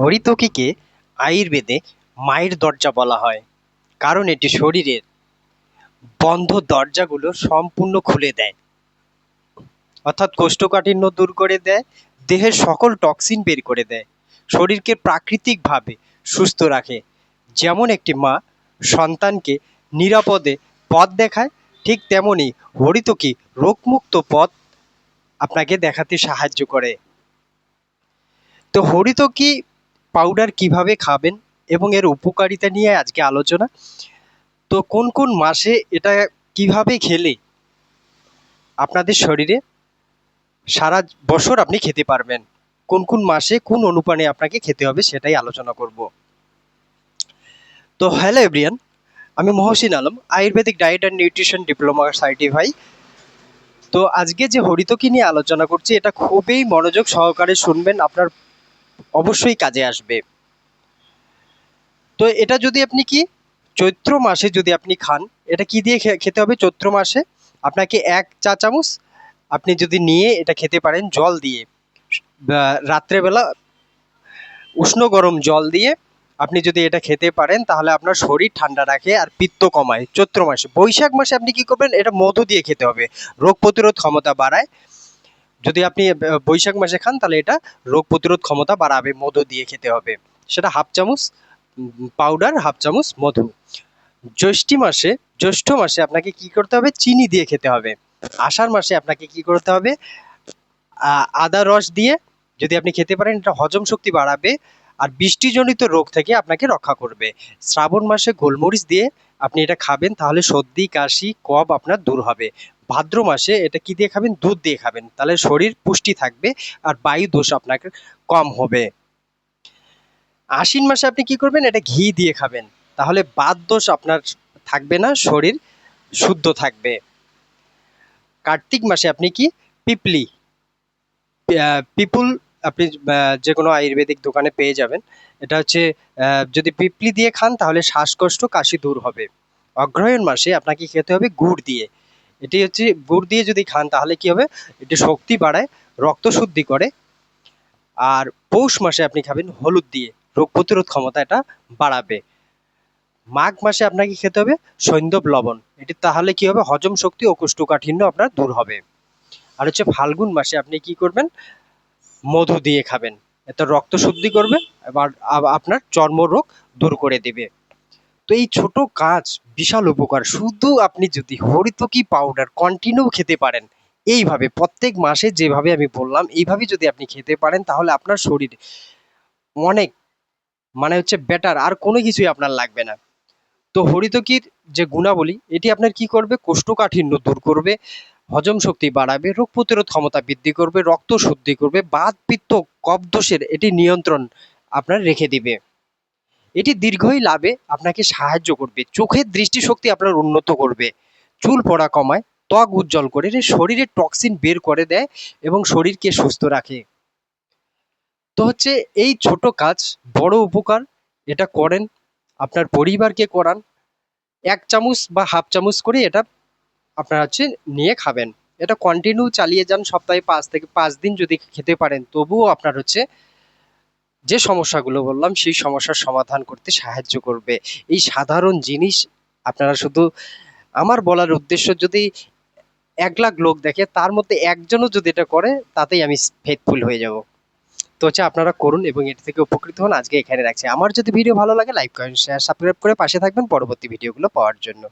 হরিতকীকে আয়ুর্বেদে মায়ের দরজা বলা হয়, কারণ এটি শরীরের বন্ধ দরজাগুলো সম্পূর্ণ খুলে দেয়, অর্থাৎ কোষ্ঠকাঠিন্য দূর করে দেয়, দেহের সকল টক্সিন বের করে দেয়, শরীরকে প্রাকৃতিকভাবে সুস্থ রাখে। যেমন একটি মা সন্তানকে নিরাপদে পথ দেখায়, ঠিক তেমনি হরিতকী রোগমুক্ত পথ আপনাকে দেখাতে সাহায্য করে। তো হরিতকী পাউডার কিভাবে খাবেন এবং এর উপকারিতা নিয়ে আজকে আলোচনা। তো কোন কোন মাসে এটা কিভাবে খেলে আপনাদের শরীরে সারা বছর আপনি খেতে পারবেন, কোন কোন মাসে কোন অনুপানে আপনাকে খেতে হবে সেটাই আলোচনা করব। তো হ্যালো এভরিয়ান, আমি Mohsin Alam, Ayurvedic diet and nutrition diploma certify. তো আজকে যে হরিতকী নিয়ে আলোচনা করছি এটা খুবই মনোযোগ সহকারে শুনবেন, আপনার অবশ্যই কাজে আসবে। তো এটা যদি আপনি চৈত্র মাসে যদি আপনি খান, এটা কি দিয়ে খেতে হবে? চৈত্র মাসে আপনাকে 1 চা চামচ আপনি যদি নিয়ে এটা খেতে পারেন জল দিয়ে, রাত্রেবেলা উষ্ণ গরম জল দিয়ে আপনি যদি এটা খেতে পারেন তাহলে আপনার শরীর ঠান্ডা রাখে আর পিত্ত কমায়। চৈত্র মাসে। বৈশাখ মাসে আপনি কি করবেন? এটা মধু দিয়ে খেতে হবে, রোগ প্রতিরোধ ক্ষমতা বাড়ায়। যদি আপনি বৈশাখ মাসে খান তাহলে এটা রোগ প্রতিরোধ ক্ষমতা বাড়াবে, মধু দিয়ে খেতে হবে। সেটা 1/2 চামচ পাউডার, 1/2 চামচ মধু। জ্যৈষ্ঠ মাসে আপনাকে কি করতে হবে? চিনি দিয়ে খেতে হবে। আষাঢ় মাসে আপনাকে কি করতে হবে? আদা রস দিয়ে যদি আপনি খেতে পারেন, এটা হজম শক্তি বাড়াবে আর বৃষ্টিজনিত রোগ থেকে আপনাকে রক্ষা করবে। শ্রাবণ মাসে গোলমরিচ দিয়ে আপনি এটা খাবেন, তাহলে সর্দি কাশি কফ আপনার দূর হবে। ভাদ্র মাসে এটা কি দিয়ে খাবেন? দুধ দিয়ে খাবেন, তাহলে শরীর পুষ্টি থাকবে আর বায়ু দোষ আপনাকে কম হবে। আশ্বিন মাসে আপনি কি করবেন? এটা ঘি দিয়ে খাবেন, তাহলে বাত দোষ আপনার থাকবে না, শরীর শুদ্ধ থাকবে। কার্তিক মাসে আপনি পিপলি পিপুল আপনি যে কোনো আয়ুর্বেদিক দোকানে পেয়ে যাবেন। এটা হচ্ছে যদি পিপলি দিয়ে খান তাহলে শ্বাসকষ্ট কাশি দূর হবে। অগ্রহায়ণ মাসে আপনাকে খেতে হবে গুড় দিয়ে। এটি হচ্ছে গুড় দিয়ে যদি খান তাহলে কি হবে? এটি শক্তি বাড়ায়, রক্ত শুদ্ধি করে। আর পৌষ মাসে আপনি খাবেন হলুদ দিয়ে, রোগ প্রতিরোধ ক্ষমতা এটা বাড়াবে। মাঘ মাসে আপনাকে খেতে হবে সৈন্ধব লবণ, এটি তাহলে কি হবে? হজম শক্তি ও কোষ্ঠকাঠিন্য আপনার দূর হবে। আর হচ্ছে ফাল্গুন মাসে আপনি কি করবেন? মধু দিয়ে খাবেন, এটা রক্ত শুদ্ধি করবে, এবার আপনার চর্মরোগ দূর করে দিবে। তো এই ছোট কাজ বিশাল উপকার। শুধু আপনি যদি হরিতকী পাউডার কন্টিনিউ খেতে পারেন, এইভাবে প্রত্যেক মাসে যেভাবে আমি বললাম এইভাবে যদি আপনি খেতে পারেন তাহলে আপনার শরীর অনেক বেটার, আর কোনো কিছুই আপনার লাগবে না। তো হরিতকীর যে গুণাবলী, এটি আপনার কি করবে? কোষ্ঠকাঠিন্য দূর করবে, হজম শক্তি বাড়াবে, রোগ প্রতিরোধ ক্ষমতা বৃদ্ধি করবে, রক্ত শুদ্ধি করবে, বাত পিত্ত কফ দোষের এটি নিয়ন্ত্রণ আপনার রেখে দিবে। এটি দীর্ঘই লাভে আপনাকে সাহায্য করবে, চোখের দৃষ্টিশক্তি আপনার উন্নত করবে, চুল পড়া কমায়, ত্বক উজ্জ্বল করে, শরীরের টক্সিন বের করে দেয় এবং শরীরকে সুস্থ রাখে। তো হচ্ছে এই ছোট কাজ বড় উপকার, এটা করেন, আপনার পরিবারকে করান। 1 চামচ বা 1/2 চামচ করে এটা আপনারা নিয়ে খাবেন। এটা কন্টিনিউ চালিয়ে যান, সপ্তাহে 5 থেকে 5 দিন যদি খেতে পারেন তবুও আপনার যে সমস্যাগুলো বললাম সেই সমস্যার সমাধান করতে সাহায্য করবে। এই সাধারণ জিনিস আপনারা শুধু, আমার বলার উদ্দেশ্য, যদি 1 লাখ লোক দেখে তার মধ্যে একজনও যদি এটা করে তাতেই আমি ফেথফুল হয়ে যাব। তো আপনারা করুন এবং এর থেকে উপকৃত হন। আজকে এখানে রাখছি। আমার যদি ভিডিও ভালো লাগে লাইক করেন, শেয়ার, সাবস্ক্রাইব করে পাশে থাকবেন পরবর্তী ভিডিওগুলো পাওয়ার জন্য।